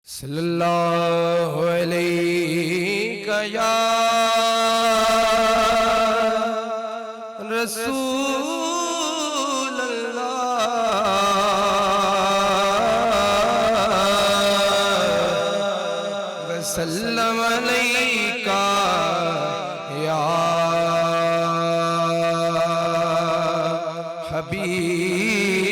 सल्लल्लाहु अलैका या रसूल अल्लाह वसल्लम अलैका या हबीब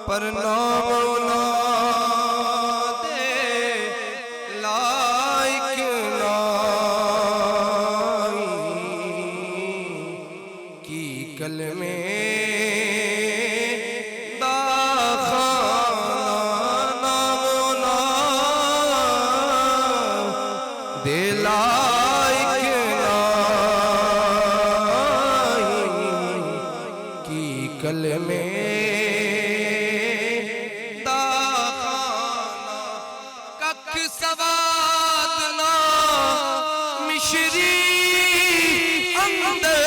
पर नाम ना दे लायक नाई की कलमे दाखाना नाम ना दे लायक नाई की कलमे सवाद ना मिश्री अंदर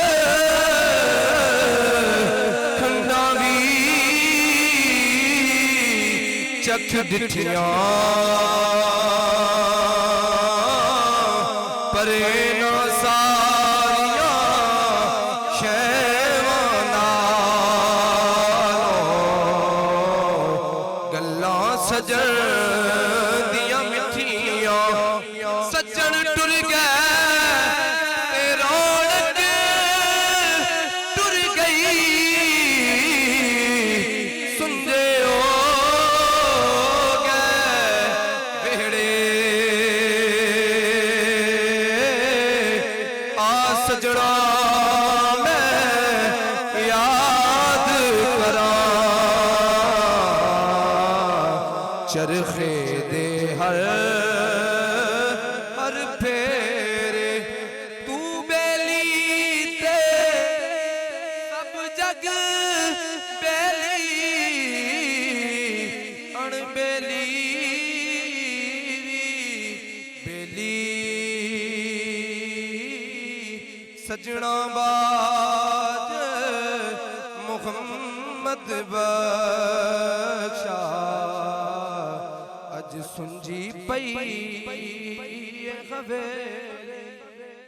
खंडावी चख डिठिया परे ना सारिया शैवाना गल्ला सजन सज्जन टुर गए रौनक टुर गई सुंदे हो गए बेड़े आ सजना मैं याद करा चरखे दे हर फेरे तू बेली ते सब जग बेली अणबेली बेली सजना बाज मुहम्मद बख्शा अज सुंजी पई खबे